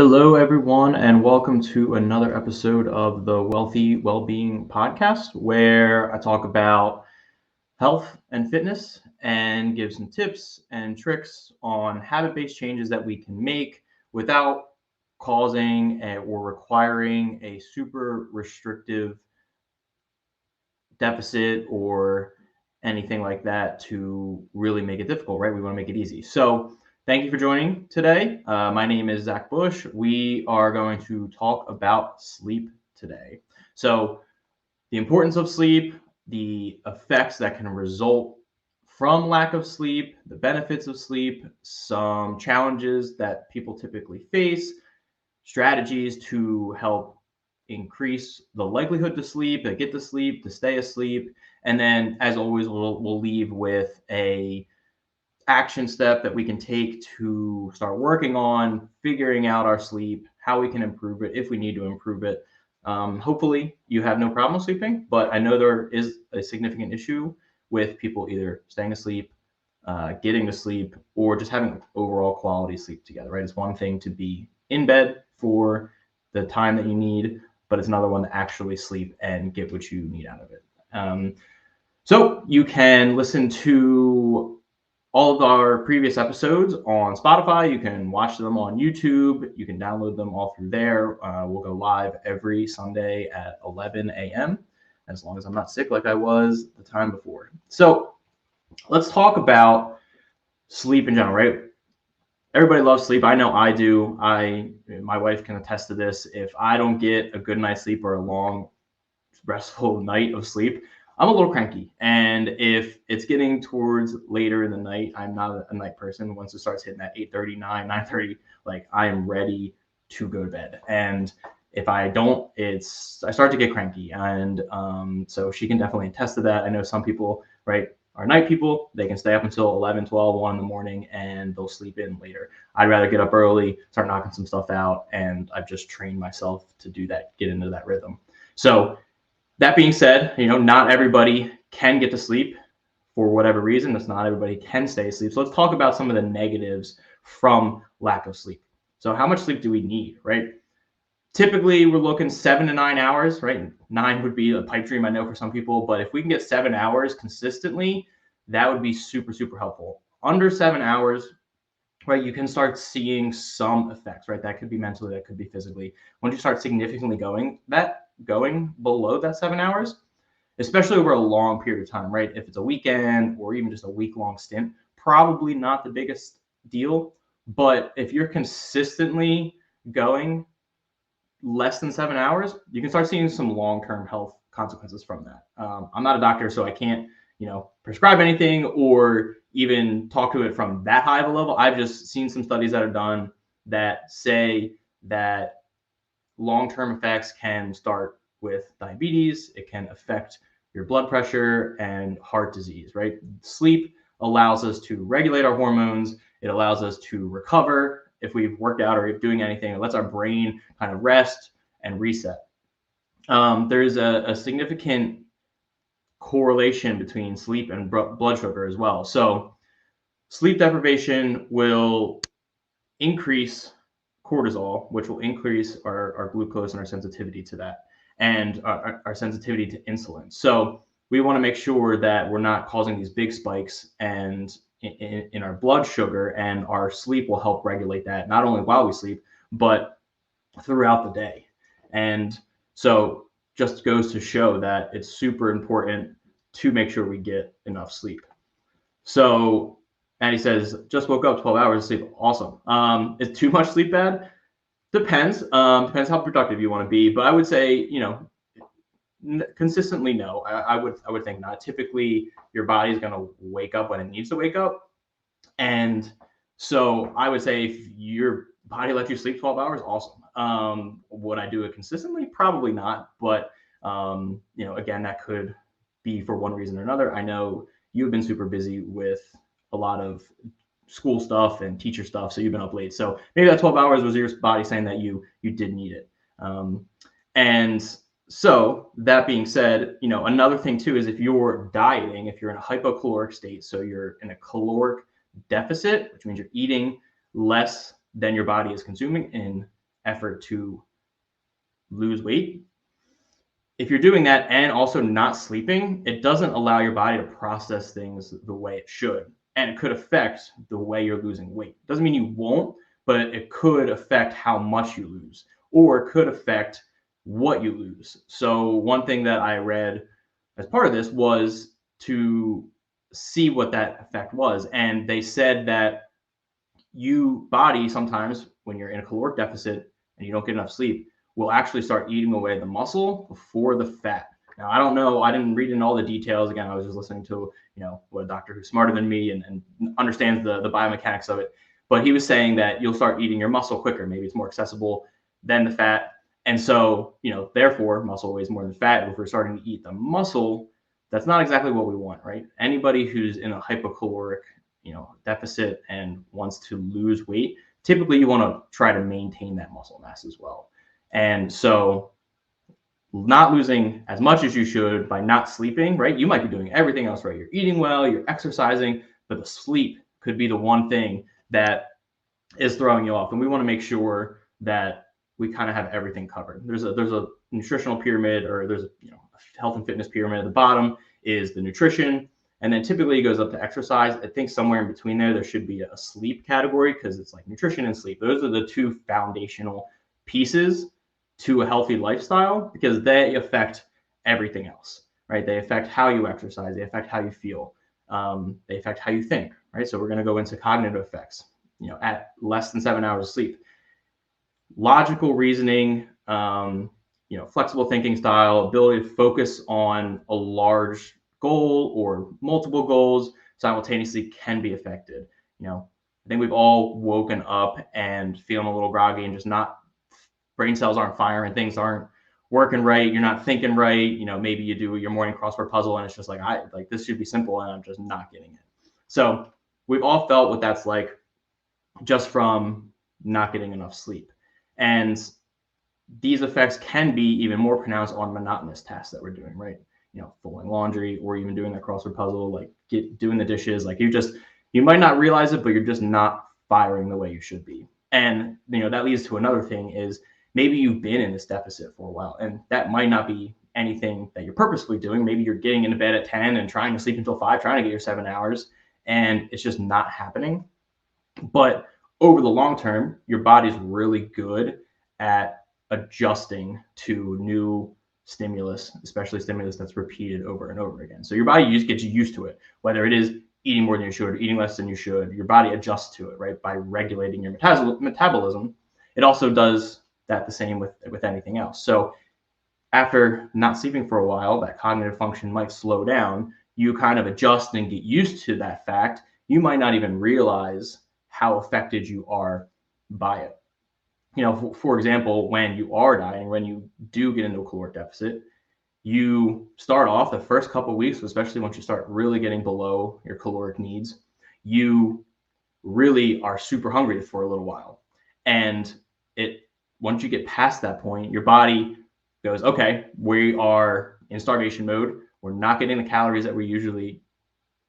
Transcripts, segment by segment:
Hello, everyone, and welcome to another episode of the Wealthy Wellbeing podcast, where I talk about health and fitness and give some tips and tricks on habit-based changes that we can make without causing or requiring a super restrictive deficit or anything like that to really make it difficult, right? We want to make it easy. So thank you for joining today. My name is Zach Bush. We are going to talk about sleep today. So the importance of sleep, the effects that can result from lack of sleep, the benefits of sleep, some challenges that people typically face, strategies to help increase the likelihood to sleep, to get to sleep, to stay asleep. And then, as always, we'll leave with a action step that we can take to start working on figuring out our sleep, how we can improve it if we need to improve it. Hopefully, you have no problem sleeping, but I know there is a significant issue with people either staying asleep, getting to sleep, or just having overall quality sleep together, right? It's one thing to be in bed for the time that you need, but it's another one to actually sleep and get what you need out of it. So you can listen to all of our previous episodes on Spotify. You can watch them on YouTube. You can download them all through there. We'll go live every Sunday at 11 a.m. as long as I'm not sick like I was the time before. So let's talk about sleep in general, right? Everybody loves sleep. I know I do. My wife can attest to this. If I don't get a good night's sleep or a long, restful night of sleep, I'm a little cranky. And if it's getting towards later in the night, I'm not a night person. Once it starts hitting at 8:30, 9:30, like I am ready to go to bed. And if I don't, I start to get cranky. And so she can definitely attest to that. I know some people, right, are night people. They can stay up until 11, 12, 1 in the morning, and they'll sleep in later. I'd rather get up early, start knocking some stuff out, and I've just trained myself to do that, get into that rhythm. So that being said, not everybody can get to sleep for whatever reason. That's not everybody can stay asleep. So let's talk about some of the negatives from lack of sleep. So how much sleep do we need, right? Typically, we're looking 7 to 9 hours, right? 9 would be a pipe dream, I know, for some people, but if we can get 7 hours consistently, that would be super, super helpful. Under 7 hours, right, you can start seeing some effects, right? That could be mentally, that could be physically. Once you start significantly going below that 7 hours, especially over a long period of time, right? If it's a weekend or even just a week-long stint, probably not the biggest deal. But if you're consistently going less than 7 hours, you can start seeing some long-term health consequences from that. I'm not a doctor, so I can't, prescribe anything or even talk to it from that high of a level. I've just seen some studies that are done that say that long-term effects can start with diabetes. It can affect your blood pressure and heart disease, right? Sleep allows us to regulate our hormones. It allows us to recover if we've worked out or doing anything. It lets our brain kind of rest and reset. There's a significant correlation between sleep and blood sugar as well. So sleep deprivation will increase cortisol, which will increase our glucose and our sensitivity to that, and our sensitivity to insulin. So we want to make sure that we're not causing these big spikes and in our blood sugar, and our sleep will help regulate that, not only while we sleep, but throughout the day. And so just goes to show that it's super important to make sure we get enough sleep. So Maddie says, just woke up 12 hours of sleep. Awesome. Is too much sleep bad? Depends. Depends how productive you want to be. But I would say, consistently, no. I would think not. Typically, your body's going to wake up when it needs to wake up. And so I would say if your body lets you sleep 12 hours, awesome. Would I do it consistently? Probably not. But, again, that could be for one reason or another. I know you've been super busy with a lot of school stuff and teacher stuff, so you've been up late. So maybe that 12 hours was your body saying that you did need it. And so that being said, another thing too is if you're dieting, if you're in a hypocaloric state, so you're in a caloric deficit, which means you're eating less than your body is consuming in effort to lose weight, if you're doing that and also not sleeping, it doesn't allow your body to process things the way it should. And it could affect the way you're losing weight. Doesn't mean you won't, but it could affect how much you lose, or it could affect what you lose. So one thing that I read as part of this was to see what that effect was. And they said that body sometimes when you're in a caloric deficit and you don't get enough sleep will actually start eating away the muscle before the fat. Now, I don't know. I didn't read in all the details. Again, I was just listening to, what a doctor who's smarter than me and understands the biomechanics of it. But he was saying that you'll start eating your muscle quicker. Maybe it's more accessible than the fat. And so, therefore, muscle weighs more than fat. If we're starting to eat the muscle, that's not exactly what we want, right? Anybody who's in a hypocaloric, deficit and wants to lose weight, typically you want to try to maintain that muscle mass as well. And so not losing as much as you should by not sleeping, right? You might be doing everything else right. You're eating well, you're exercising, but the sleep could be the one thing that is throwing you off. And we want to make sure that we kind of have everything covered. There's a nutritional pyramid, or there's a health and fitness pyramid. At the bottom is the nutrition. And then typically it goes up to exercise. I think somewhere in between there should be a sleep category, because it's like nutrition and sleep. Those are the two foundational pieces to a healthy lifestyle, because they affect everything else, right? They affect how you exercise. They affect how you feel. They affect how you think, right? So we're going to go into cognitive effects, at less than 7 hours of sleep. Logical reasoning, flexible thinking style, ability to focus on a large goal or multiple goals simultaneously can be affected. I think we've all woken up and feeling a little groggy and just brain cells aren't firing, things aren't working right, you're not thinking right. Maybe you do your morning crossword puzzle and it's just like, this should be simple and I'm just not getting it. So we've all felt what that's like just from not getting enough sleep. And these effects can be even more pronounced on monotonous tasks that we're doing, right? Folding laundry, or even doing that crossword puzzle, like doing the dishes. Like you might not realize it, but you're just not firing the way you should be. And that leads to another thing is maybe you've been in this deficit for a while, and that might not be anything that you're purposefully doing. Maybe you're getting into bed at 10 and trying to sleep until 5, trying to get your 7 hours, and it's just not happening. But over the long term, your body's really good at adjusting to new stimulus, especially stimulus that's repeated over and over again. So your body just gets used to it, whether it is eating more than you should or eating less than you should. Your body adjusts to it, right, by regulating your metabolism. It also does that the same with anything else. So after not sleeping for a while, that cognitive function might slow down. You kind of adjust and get used to that fact. You might not even realize how affected you are by it. For example, when you are dieting, when you do get into a caloric deficit, you start off the first couple of weeks, especially once you start really getting below your caloric needs, you really are super hungry for a little while. And once you get past that point, your body goes, okay, we are in starvation mode. We're not getting the calories that we usually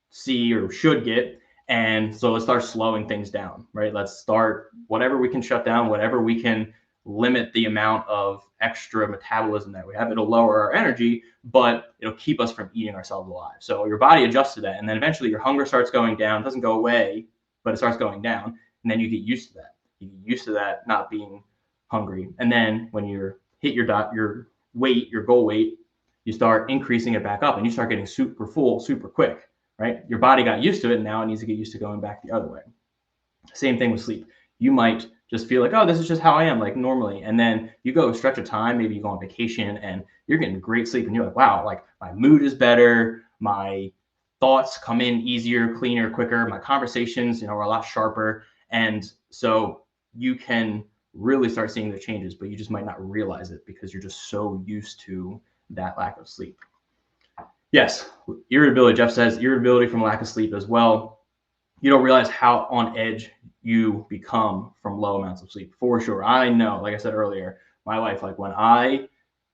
see or should get. And so let's start slowing things down, right? Let's start whatever we can shut down, whatever we can limit the amount of extra metabolism that we have. It'll lower our energy, but it'll keep us from eating ourselves alive. So your body adjusts to that. And then eventually your hunger starts going down. It doesn't go away, but it starts going down. And then you get used to that. You get used to that not being hungry. And then when you hit your weight, your goal weight, you start increasing it back up and you start getting super full, super quick. Right? Your body got used to it. And now it needs to get used to going back the other way. Same thing with sleep. You might just feel like, oh, this is just how I am, like normally. And then you go a stretch of time, maybe you go on vacation and you're getting great sleep and you're like, wow, like my mood is better. My thoughts come in easier, cleaner, quicker. My conversations, are a lot sharper. And so you can really start seeing the changes, but you just might not realize it because you're just so used to that lack of sleep. Yes, irritability. Jeff says irritability from lack of sleep as well. You don't realize how on edge you become from low amounts of sleep, for sure. I know, like I said earlier, my life, like when I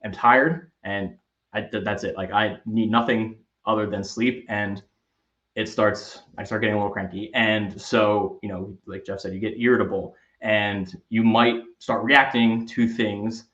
am tired and that's it. Like I need nothing other than sleep, and I start getting a little cranky. And so, like Jeff said, you get irritable. and you might start reacting to things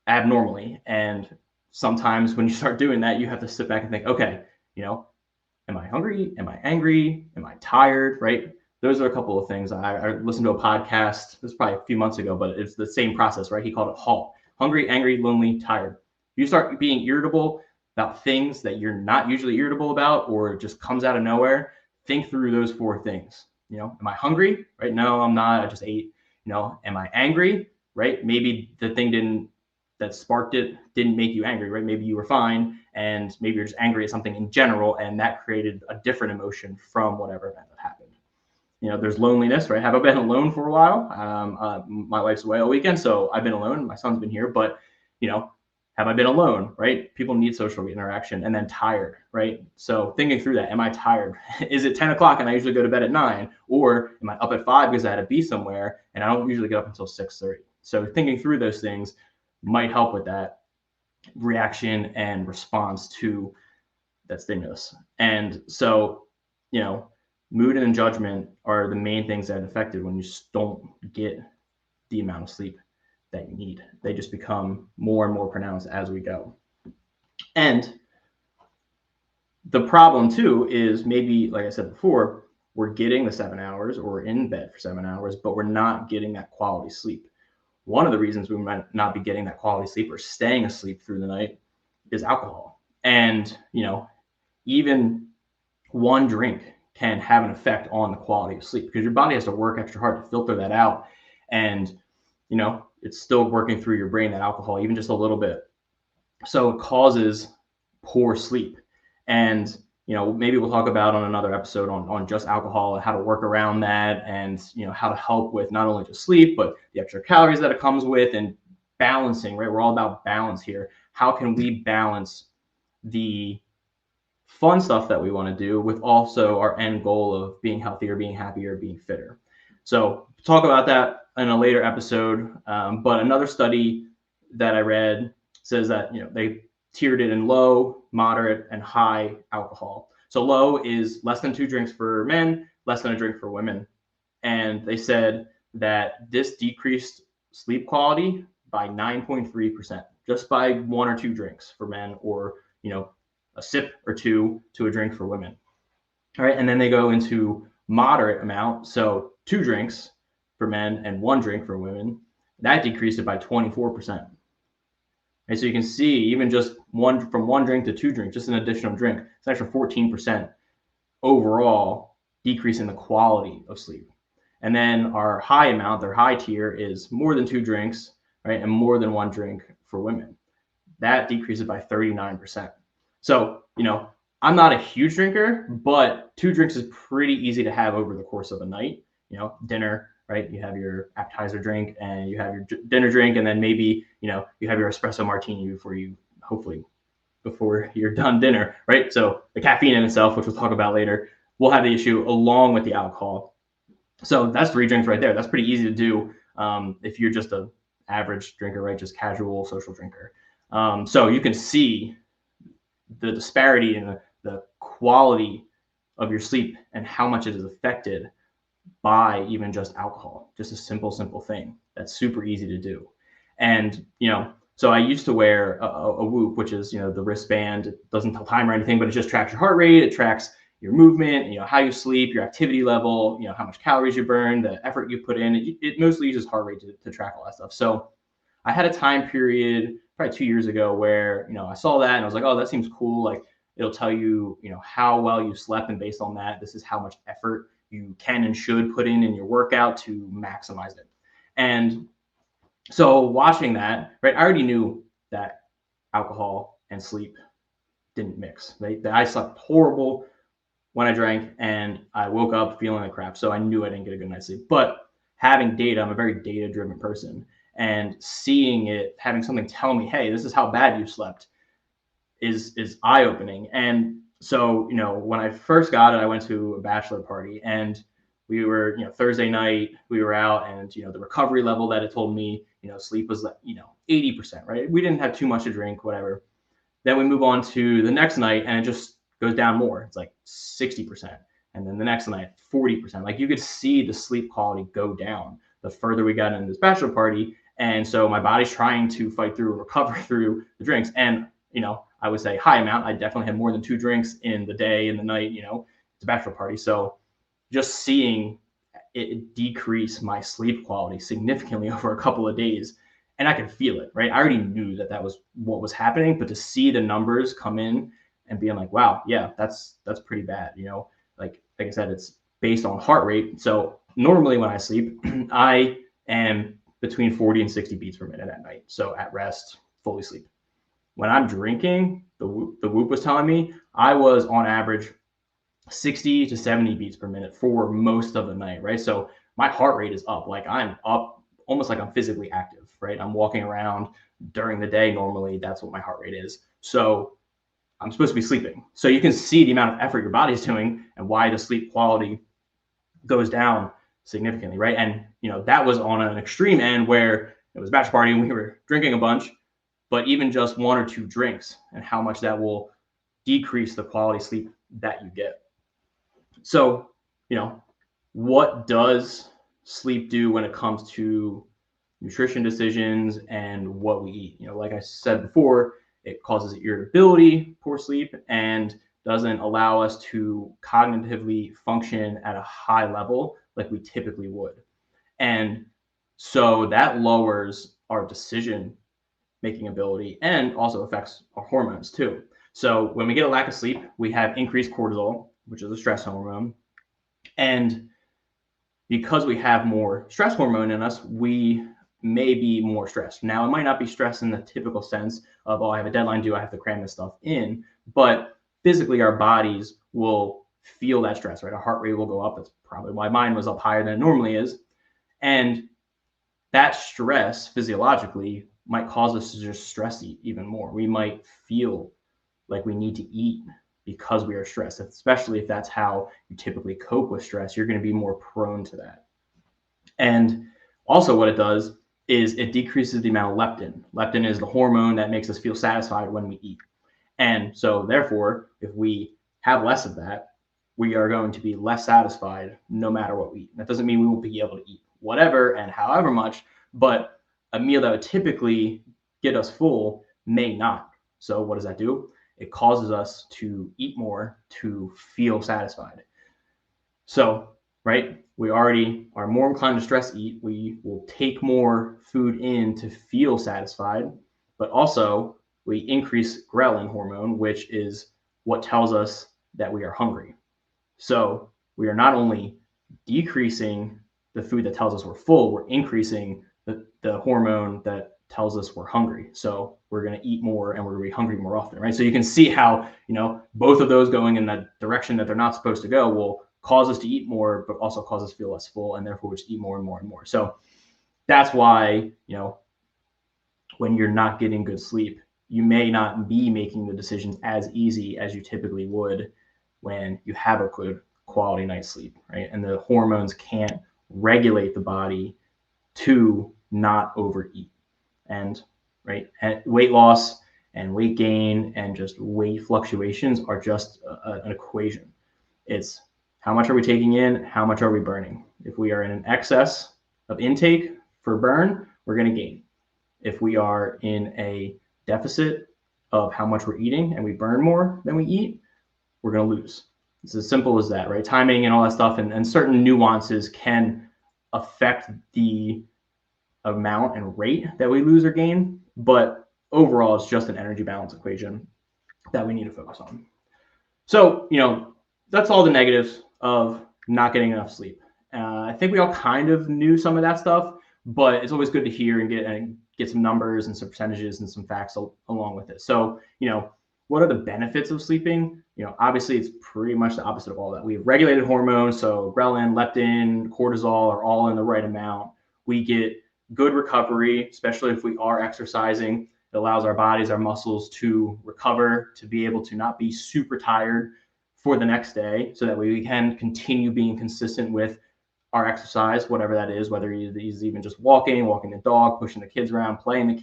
abnormally. And sometimes when you start doing that, you have to sit back and think, okay, am I hungry? Am I angry? Am I tired? Right? Those are a couple of things. I listened to a podcast, this was probably a few months ago, but it's the same process, right? He called it HALT: hungry, angry, lonely, tired. You start being irritable about things that you're not usually irritable about, or it just comes out of nowhere. Think through those 4 things. Am I hungry? Right? No, I'm not. I just ate. Am I angry? Right? Maybe the thing that sparked it didn't make you angry, right? Maybe you were fine, and maybe you're just angry at something in general, and that created a different emotion from whatever event that happened. There's loneliness, right? Have I been alone for a while? My wife's away all weekend, so I've been alone. My son's been here, but have I been alone, right? People need social interaction. And then tired, right? So thinking through that, am I tired? Is it 10 o'clock and I usually go to bed at 9? Or am I up at 5 because I had to be somewhere and I don't usually get up until 6:30? So thinking through those things might help with that reaction and response to that stimulus. And so, mood and judgment are the main things that are affected when you don't get the amount of sleep that you need. They just become more and more pronounced as we go. And the problem too is, maybe, like I said before, we're getting the 7 hours or we're in bed for 7 hours, but we're not getting that quality sleep. One of the reasons we might not be getting that quality sleep or staying asleep through the night is alcohol. And, even one drink can have an effect on the quality of sleep, because your body has to work extra hard to filter that out. And, it's still working through your brain, that alcohol, even just a little bit. So it causes poor sleep. And, maybe we'll talk about on another episode on just alcohol and how to work around that, and, how to help with not only just sleep, but the extra calories that it comes with, and balancing, right? We're all about balance here. How can we balance the fun stuff that we want to do with also our end goal of being healthier, being happier, being fitter? So talk about that in a later episode. But another study that I read says that, they tiered it in low, moderate, and high alcohol. So low is less than 2 drinks for men, less than a drink for women. And they said that this decreased sleep quality by 9.3%, just by 1 or 2 drinks for men, or, a sip or 2 to a drink for women. All right. And then they go into moderate amount. So 2 drinks for men and 1 drink for women. That decreased it by 24%. And so you can see, even just from 1 drink to 2 drinks, just an additional drink, it's an extra 14% overall decrease in the quality of sleep. And then our high amount, their high tier, is more than 2 drinks, right? And more than 1 drink for women. That decreases by 39%. So, I'm not a huge drinker, but 2 drinks is pretty easy to have over the course of a night. Dinner, right? You have your appetizer drink and you have your dinner drink, and then maybe, you have your espresso martini before you're done dinner, right? So the caffeine in itself, which we'll talk about later, will have the issue along with the alcohol. So that's 3 drinks right there. That's pretty easy to do if you're just a average drinker, right? Just casual social drinker. So you can see the disparity in the quality of your sleep and how much it is affected by even just alcohol. Just a simple thing that's super easy to do. And, so I used to wear a Whoop, which is, the wristband. It doesn't tell time or anything, but it just tracks your heart rate. It tracks your movement, how you sleep, your activity level, how much calories you burn, the effort you put in. It mostly uses heart rate to track all that stuff. So I had a time period probably 2 years ago where, I saw that and I was like, oh, that seems cool. Like, it'll tell you, how well you slept, and based on that, this is how much effort you can and should put in your workout to maximize it. And so watching that, right, I already knew that alcohol and sleep didn't mix. Right? I slept horrible when I drank, and I woke up feeling like crap. So I knew I didn't get a good night's sleep. But having data, I'm a very data-driven person, and seeing it, having something tell me, hey, this is how bad you slept, is eye-opening. And so, when I first got it, I went to a bachelor party, and we were, Thursday night, we were out, and, the recovery level that it told me, sleep was, 80%, right? We didn't have too much to drink, whatever. Then we move on to the next night, and it just goes down more. It's like 60%. And then the next night, 40%. Like, you could see the sleep quality go down. the further we got into this bachelor party. And so my body's trying to fight through, recover through the drinks. And, I would say high amount. I definitely had more than 2 drinks in the day and the night, it's a bachelor party. So just seeing it decrease my sleep quality significantly over a couple of days, and I could feel it, right? I already knew that was what was happening, but to see the numbers come in and being like, wow, yeah, that's pretty bad. Like I said, it's based on heart rate. So normally when I sleep, I am between 40 and 60 beats per minute at night. So at rest, fully sleep. When I'm drinking, the Whoop was telling me I was on average 60 to 70 beats per minute for most of the night, right? So my heart rate is up. Like I'm up almost like I'm physically active, right? I'm walking around during the day. Normally that's what my heart rate is. So I'm supposed to be sleeping. So you can see the amount of effort your body's doing and why the sleep quality goes down significantly, right? And that was on an extreme end where it was a bachelor party and we were drinking a bunch, but even just 1 or 2 drinks and how much that will decrease the quality sleep that you get. So, what does sleep do when it comes to nutrition decisions and what we eat? Like I said before, it causes irritability, poor sleep, and doesn't allow us to cognitively function at a high level like we typically would. And so that lowers our decision making ability and also affects our hormones too. So when we get a lack of sleep, we have increased cortisol, which is a stress hormone. And because we have more stress hormone in us, we may be more stressed. Now, it might not be stress in the typical sense of, I have a deadline due, I have to cram this stuff in, but physically our bodies will feel that stress, right? Our heart rate will go up. That's probably why mine was up higher than it normally is. And that stress physiologically might cause us to just stress eat even more. We might feel like we need to eat because we are stressed, especially if that's how you typically cope with stress. You're going to be more prone to that. And also what it does is it decreases the amount of leptin. Leptin is the hormone that makes us feel satisfied when we eat. And so therefore, if we have less of that, we are going to be less satisfied no matter what we eat. That doesn't mean we won't be able to eat whatever and however much, but a meal that would typically get us full may not. So what does that do? It causes us to eat more to feel satisfied. So, right, we already are more inclined to stress eat. We will take more food in to feel satisfied, but also we increase ghrelin hormone, which is what tells us that we are hungry. So we are not only decreasing the food that tells us we're full, we're increasing the hormone that tells us we're hungry. So we're going to eat more and we're going to be hungry more often, right? So you can see how, both of those going in the direction that they're not supposed to go will cause us to eat more, but also cause us to feel less full, and therefore we just eat more and more and more. So that's why, when you're not getting good sleep, you may not be making the decisions as easy as you typically would when you have a good quality night's sleep, right? And the hormones can't regulate the body to not overeat. And weight loss and weight gain and just weight fluctuations are just an equation. It's how much are we taking in, how much are we burning? If we are in an excess of intake for burn, we're going to gain. If we are in a deficit of how much we're eating and we burn more than we eat, we're going to lose. It's as simple as that, right? Timing and all that stuff and certain nuances can affect the amount and rate that we lose or gain, but overall it's just an energy balance equation that we need to focus on. So, that's all the negatives of not getting enough sleep. I think we all kind of knew some of that stuff, but it's always good to hear and get some numbers and some percentages and some facts along with it. So, what are the benefits of sleeping? Obviously it's pretty much the opposite of all that. We have regulated hormones, so ghrelin, leptin, cortisol are all in the right amount. We get good recovery, especially if we are exercising. It allows our bodies, our muscles to recover, to be able to not be super tired for the next day, so that we can continue being consistent with our exercise, whatever that is, whether he's even just walking the dog, pushing the kids around, playing with the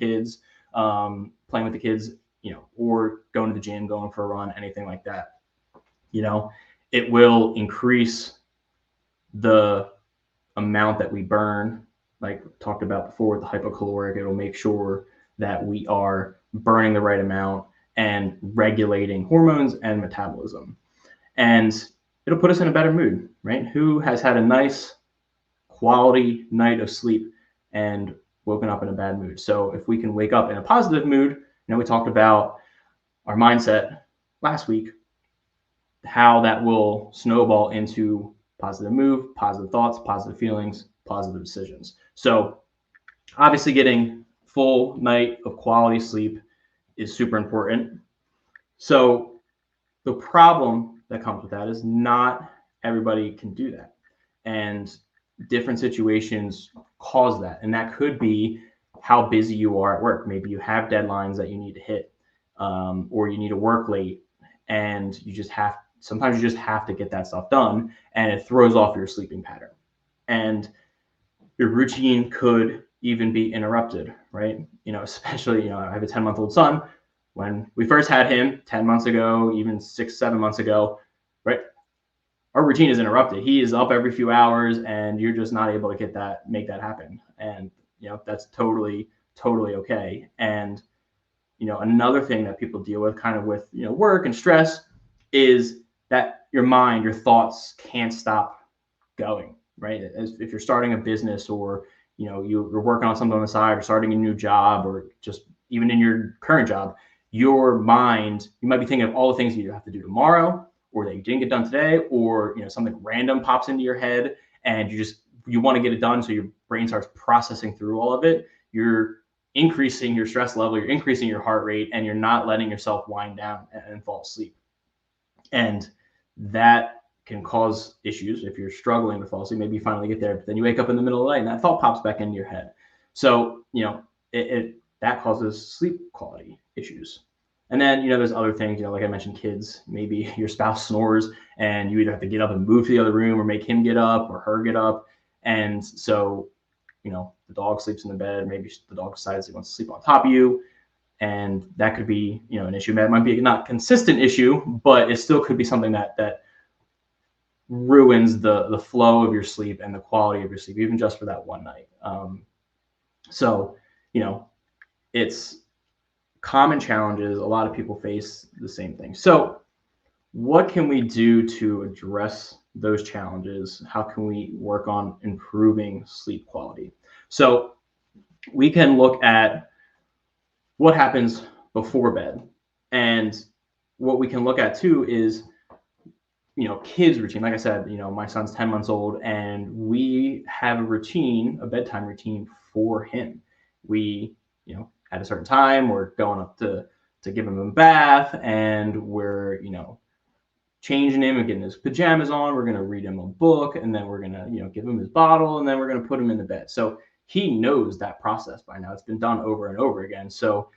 kids, or going to the gym, going for a run, anything like that. It will increase the amount that we burn like talked about before with the hypocaloric, it'll make sure that we are burning the right amount and regulating hormones and metabolism. And it'll put us in a better mood, right? Who has had a nice quality night of sleep and woken up in a bad mood? So if we can wake up in a positive mood, we talked about our mindset last week, how that will snowball into positive mood, positive thoughts, positive feelings, positive decisions. So obviously getting full night of quality sleep is super important. So the problem that comes with that is not everybody can do that. And different situations cause that. And that could be how busy you are at work. Maybe you have deadlines that you need to hit, or you need to work late, and sometimes you just have to get that stuff done, and it throws off your sleeping pattern. And your routine could even be interrupted, right? Especially, I have a 10-month-old son. When we first had him 10 months ago, even 6-7 months ago, right? Our routine is interrupted. He is up every few hours, and you're just not able to make that happen. And that's totally okay. And another thing that people deal with kind of with work and stress is that your thoughts can't stop going, right? If you're starting a business, or you're working on something on the side, or starting a new job, or just even in your current job, your mind, you might be thinking of all the things you have to do tomorrow, or that you didn't get done today, or something random pops into your head, and you want to get it done, so your brain starts processing through all of it. You're increasing your stress level, you're increasing your heart rate, and you're not letting yourself wind down and fall asleep. And that can cause issues if you're struggling to fall asleep. Maybe you finally get there, but then you wake up in the middle of the night and that thought pops back into your head. So that causes sleep quality issues. And then there's other things, like I mentioned, kids. Maybe your spouse snores and you either have to get up and move to the other room, or make him get up or her get up. And so the dog sleeps in the bed. Maybe the dog decides he wants to sleep on top of you, and that could be an issue. That might be not consistent issue, but it still could be something that ruins the flow of your sleep and the quality of your sleep, even just for that one night. So it's common challenges. A lot of people face the same thing. So what can we do to address those challenges? How can we work on improving sleep quality? So we can look at what happens before bed. And what we can look at too is, kids' routine. Like I said, my son's 10 months old, and we have a bedtime routine for him. We, at a certain time, we're going up to give him a bath, and we're, changing him and getting his pajamas on. We're going to read him a book, and then we're going to, give him his bottle, and then we're going to put him in the bed. So he knows that process by now. It's been done over and over again. So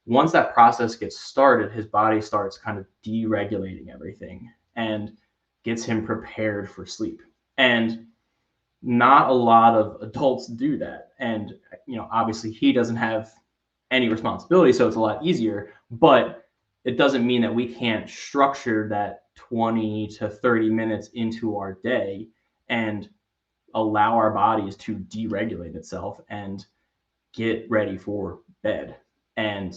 once that process gets started, his body starts kind of deregulating everything and gets him prepared for sleep. And not a lot of adults do that. And, obviously he doesn't have any responsibility, so it's a lot easier, but it doesn't mean that we can't structure that 20 to 30 minutes into our day and allow our bodies to deregulate itself and get ready for bed. And,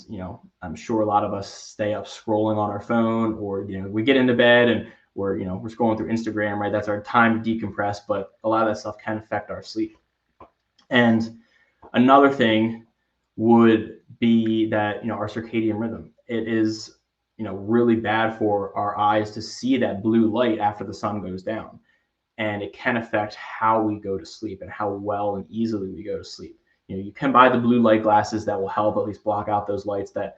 I'm sure a lot of us stay up scrolling on our phone, or, we get into bed and we're scrolling through Instagram, right? That's our time to decompress, but a lot of that stuff can affect our sleep. And another thing would be that, our circadian rhythm. It is, really bad for our eyes to see that blue light after the sun goes down. And it can affect how we go to sleep and how well and easily we go to sleep. You can buy the blue light glasses that will help at least block out those lights that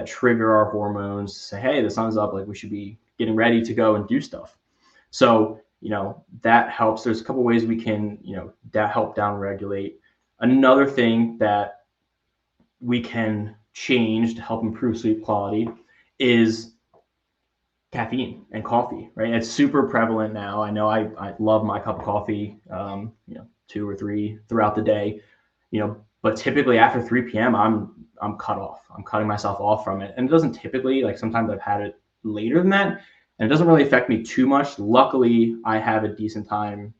trigger our hormones to say, hey, the sun's up, like we should be getting ready to go and do stuff. So, that helps. There's a couple ways we can, help downregulate. Another thing that we can change to help improve sleep quality is caffeine and coffee, right? It's super prevalent now. I know I love my cup of coffee, 2 or 3 throughout the day, but typically after 3 p.m. I'm cut off. I'm cutting myself off from it. And it doesn't typically, like sometimes I've had it later than that, and it doesn't really affect me too much. Luckily, I have a decent time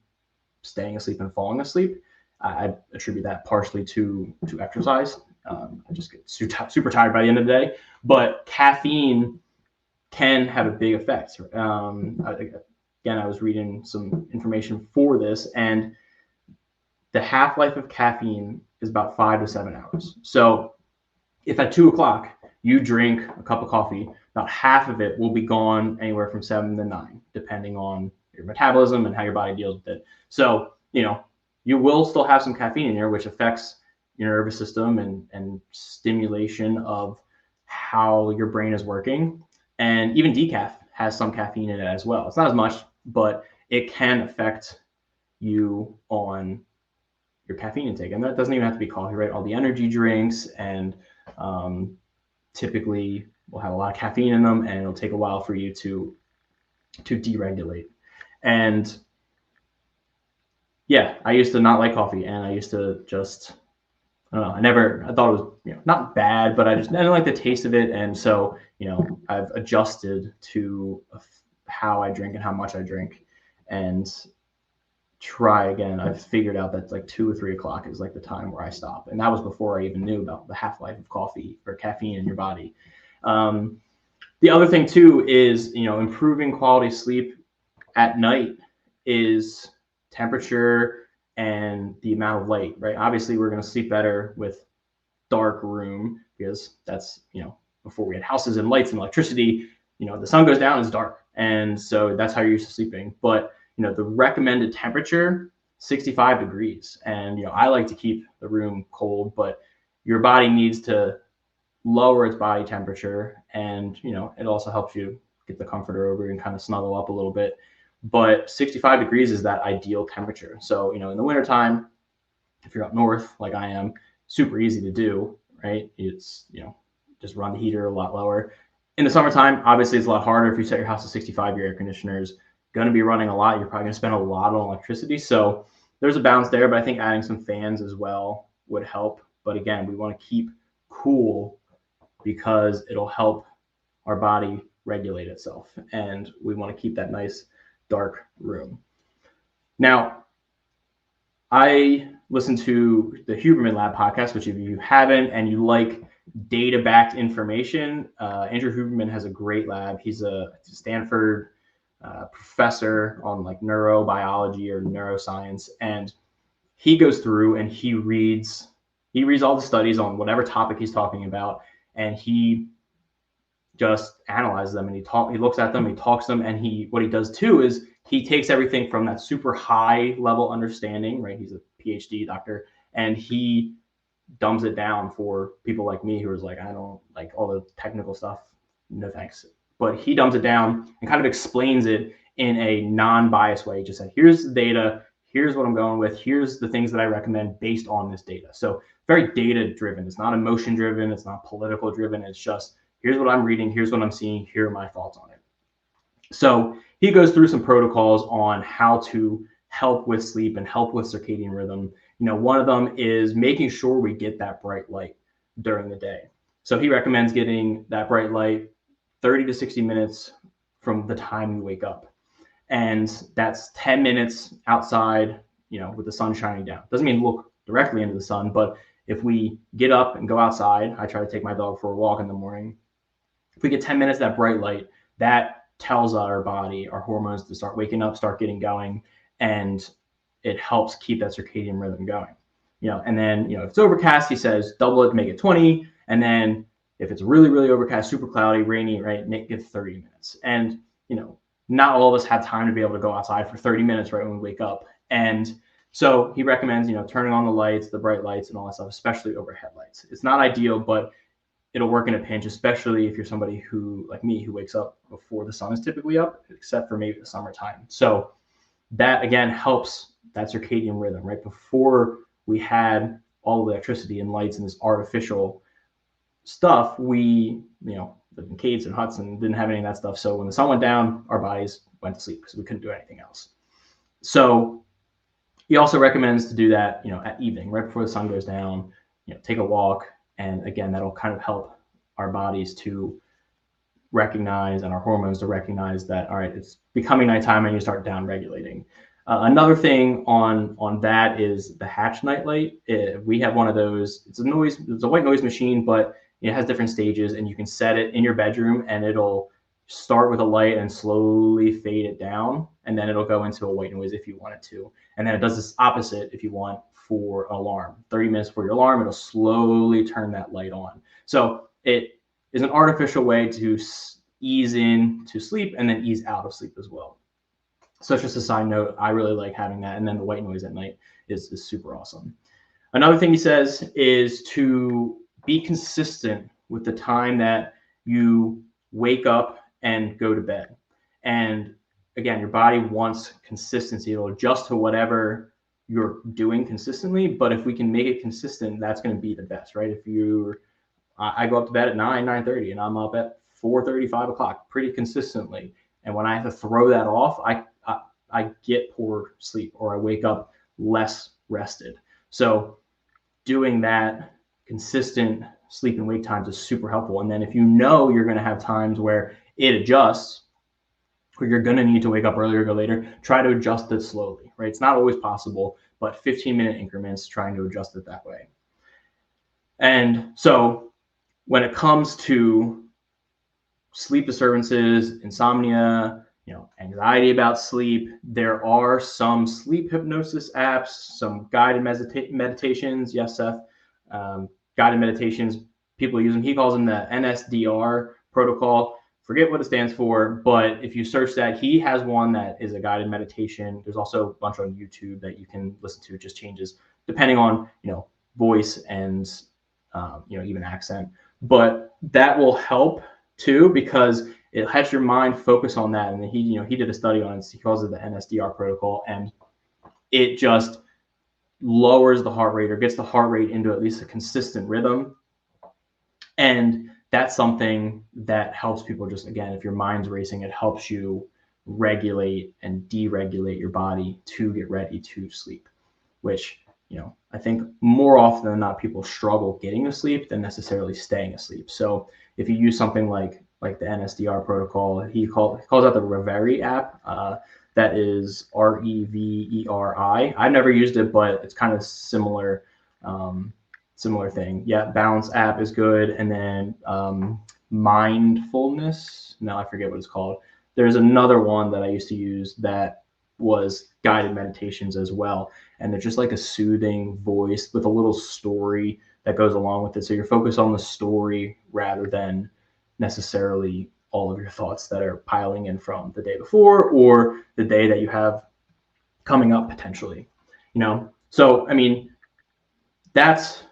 staying asleep and falling asleep. I attribute that partially to exercise. I just get super tired by the end of the day. But caffeine can have a big effect. Again, I was reading some information for this, and the half-life of caffeine is about 5 to 7 hours. So if at 2 o'clock you drink a cup of coffee, about half of it will be gone anywhere from 7 to 9, depending on your metabolism and how your body deals with it. So, you will still have some caffeine in there, which affects your nervous system and stimulation of how your brain is working. And even decaf has some caffeine in it as well. It's not as much, but it can affect you on your caffeine intake. And that doesn't even have to be coffee, right? All the energy drinks and typically will have a lot of caffeine in them, and it'll take a while for you to deregulate. And yeah, I used to not like coffee, and I used to just, I don't know, I thought it was not bad, but I didn't like the taste of it. And so, I've adjusted to how I drink and how much I drink, and try again. I've figured out that like 2 or 3 o'clock is like the time where I stop. And that was before I even knew about the half-life of coffee or caffeine in your body. The other thing too is, improving quality sleep at night is temperature and the amount of light, right? Obviously we're going to sleep better with dark room because that's, before we had houses and lights and electricity, the sun goes down, it's dark. And so that's how you're used to sleeping. But the recommended temperature, 65 degrees. And, I like to keep the room cold, but your body needs to lower its body temperature. And, it also helps you get the comforter over and kind of snuggle up a little bit. But 65 degrees is that ideal temperature. So, in the wintertime, if you're up north, like I am, super easy to do, right? It's, just run the heater a lot lower. In the summertime, obviously it's a lot harder. If you set your house to 65, your air conditioner's going to be running a lot. You're probably going to spend a lot on electricity. So there's a balance there, but I think adding some fans as well would help. But again, we want to keep cool because it'll help our body regulate itself. And we want to keep that nice dark room. Now, I listen to the Huberman Lab podcast, which if you haven't and you like data-backed information, Andrew Huberman has a great lab. He's a Stanford professor on like neurobiology or neuroscience, and he goes through and he reads all the studies on whatever topic he's talking about, and he just analyzes them and he looks at them, he talks them, and what he does too is he takes everything from that super high level understanding, right? He's a PhD doctor, and he dumbs it down for people like me who is like, I don't like all the technical stuff, no thanks. But he dumbs it down and kind of explains it in a non-biased way. He just said, here's the data, here's what I'm going with, here's the things that I recommend based on this data. So very data driven. It's not emotion driven, it's not political driven. It's just, here's what I'm reading, here's what I'm seeing, here are my thoughts on it. So he goes through some protocols on how to help with sleep and help with circadian rhythm. One of them is making sure we get that bright light during the day. So he recommends getting that bright light 30 to 60 minutes from the time you wake up. And that's 10 minutes outside, with the sun shining down. Doesn't mean look directly into the sun, but if we get up and go outside, I try to take my dog for a walk in the morning. If we get 10 minutes of that bright light, that tells our body, our hormones to start waking up, start getting going, and it helps keep that circadian rhythm going. And then, if it's overcast, he says double it, make it 20. And then if it's really, really overcast, super cloudy, rainy, right, make it 30 minutes. And, not all of us have time to be able to go outside for 30 minutes right when we wake up. And so he recommends, turning on the lights, the bright lights and all that stuff, especially overhead lights. It's not ideal, but it'll work in a pinch, especially if you're somebody who, like me, who wakes up before the sun is typically up, except for maybe the summertime. So that, again, helps that circadian rhythm, right? Before we had all the electricity and lights and this artificial stuff, we, lived in caves and huts and didn't have any of that stuff. So when the sun went down, our bodies went to sleep because we couldn't do anything else. So he also recommends to do that, at evening, right before the sun goes down, take a walk. And again, that'll kind of help our bodies to recognize and our hormones to recognize that, all right, it's becoming nighttime and you start down regulating. Another thing on that is the Hatch nightlight. We have one of those. It's a white noise machine, but it has different stages, and you can set it in your bedroom, and it'll start with a light and slowly fade it down, and then it'll go into a white noise if you want it to. And then it does this opposite if you want for an alarm. 30 minutes for your alarm, it'll slowly turn that light on. So it is an artificial way to ease in to sleep and then ease out of sleep as well. So it's just a side note. I really like having that. And then the white noise at night is super awesome. Another thing he says is to be consistent with the time that you wake up and go to bed. And again, your body wants consistency. It'll adjust to whatever you're doing consistently. But if we can make it consistent, that's going to be the best, right? I go up to bed at 9:30, and I'm up at 4:30, 5 o'clock pretty consistently. And when I have to throw that off, I get poor sleep, or I wake up less rested. So doing that consistent sleep and wake times is super helpful. And then if you know you're going to have times where it adjusts, where you're going to need to wake up earlier or go later, try to adjust it slowly, right? It's not always possible, but 15-minute increments, trying to adjust it that way. And so when it comes to sleep disturbances, insomnia, anxiety about sleep, there are some sleep hypnosis apps, some guided meditations. Yes, Seth, guided meditations. People use them. He calls them the NSDR protocol. Forget what it stands for, but if you search that, he has one that is a guided meditation. There's also a bunch on YouTube that you can listen to. It just changes depending on voice and even accent. But that will help too, because it helps your mind focus on that. And he did a study on it. He calls it the NSDR protocol, and it just lowers the heart rate, or gets the heart rate into at least a consistent rhythm. And that's something that helps people. Just again, if your mind's racing, it helps you regulate and deregulate your body to get ready to sleep, which I think more often than not, people struggle getting to sleep than necessarily staying asleep. So if you use something like the NSDR protocol, he calls out the Reveri app. That is Reveri. I've never used it, but it's kind of similar thing. Yeah, Balance app is good, and then Mindfulness. No, I forget what it's called. There's another one that I used to use that was guided meditations as well, and they're just like a soothing voice with a little story that goes along with it. So you're focused on the story rather than necessarily all of your thoughts that are piling in from the day before or the day that you have coming up potentially. So I mean, that's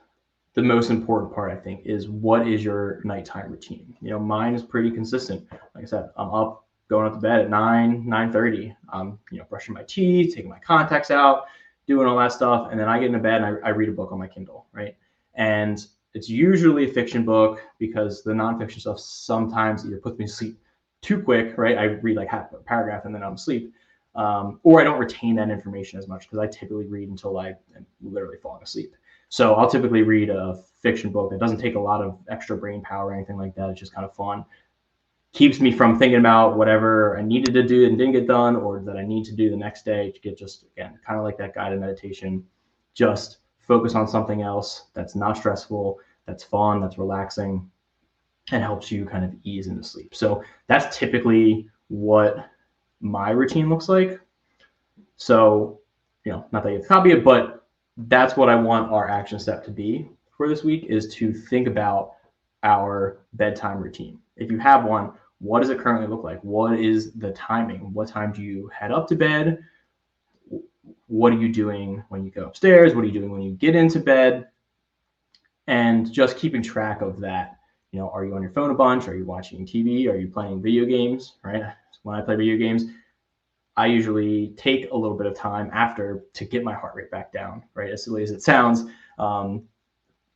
the most important part, I think, is what is your nighttime routine. Mine is pretty consistent. Like I said, I'm up, going up to bed at 9:30. I'm brushing my teeth, taking my contacts out, doing all that stuff, and then I get into bed and I read a book on my Kindle, right? And it's usually a fiction book, because the nonfiction stuff sometimes either puts me to sleep too quick, right? I read like half a paragraph and then I'm asleep, or I don't retain that information as much, because I typically read until I am literally falling asleep. So I'll typically read a fiction book that doesn't take a lot of extra brain power or anything like that. It's just kind of fun. Keeps me from thinking about whatever I needed to do and didn't get done, or that I need to do the next day, to get just, again, kind of like that guided meditation, just focus on something else that's not stressful, that's fun, that's relaxing, and helps you kind of ease into sleep. So that's typically what my routine looks like. So, not that you have to copy it, but that's what I want our action step to be for this week, is to think about our bedtime routine. If you have one, what does it currently look like? What is the timing? What time do you head up to bed? What are you doing when you go upstairs? What are you doing when you get into bed? And just keeping track of that. Are you on your phone a bunch? Are you watching TV? Are you playing video games, right? When I play video games, I usually take a little bit of time after to get my heart rate back down, right? As silly as it sounds,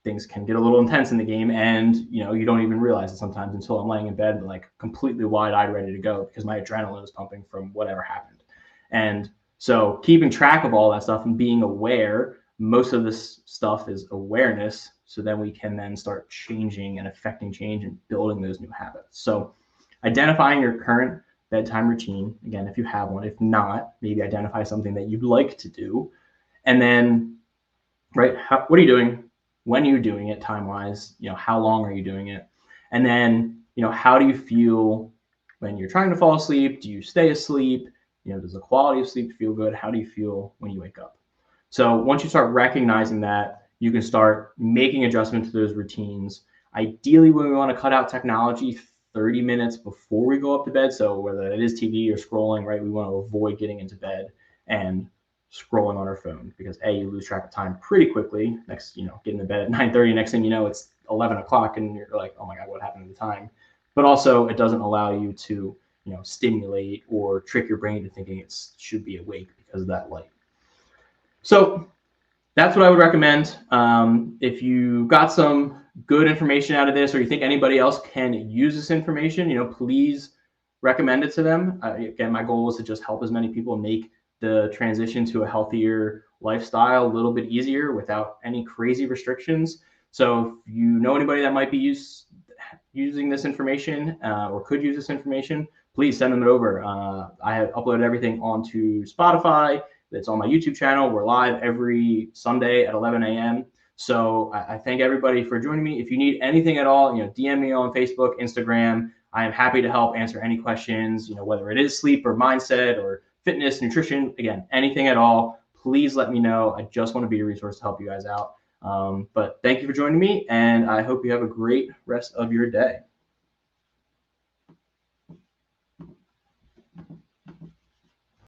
things can get a little intense in the game, and you don't even realize it sometimes until I'm laying in bed, like completely wide-eyed, ready to go, because my adrenaline is pumping from whatever happened. And so keeping track of all that stuff and being aware, most of this stuff is awareness, so then we can then start changing and affecting change and building those new habits. So identifying your current bedtime routine. Again, if you have one, if not, maybe identify something that you'd like to do. And then, right, what are you doing? When are you doing it time-wise? How long are you doing it? And then, how do you feel when you're trying to fall asleep? Do you stay asleep? Does the quality of sleep feel good? How do you feel when you wake up? So once you start recognizing that, you can start making adjustments to those routines. Ideally, when we want to cut out technology 30 minutes before we go up to bed, so whether it is TV or scrolling, right, we want to avoid getting into bed and scrolling on our phone, because you lose track of time pretty quickly. Get into bed at 9:30, next thing you know, it's 11 o'clock and you're like, oh my God, what happened to the time? But also it doesn't allow you to, stimulate or trick your brain to thinking it should be awake because of that light. So that's what I would recommend. If you got some good information out of this, or you think anybody else can use this information, please recommend it to them. Again, my goal is to just help as many people make the transition to a healthier lifestyle a little bit easier without any crazy restrictions. So if you know anybody that might be using this information or could use this information, please send them it over. I have uploaded everything onto Spotify. It's on my YouTube channel. We're live every Sunday at 11 a.m. So I thank everybody for joining me. If you need anything at all, DM me on Facebook, Instagram. I am happy to help answer any questions, whether it is sleep or mindset or fitness, nutrition, again, anything at all. Please let me know. I just want to be a resource to help you guys out. But thank you for joining me, and I hope you have a great rest of your day.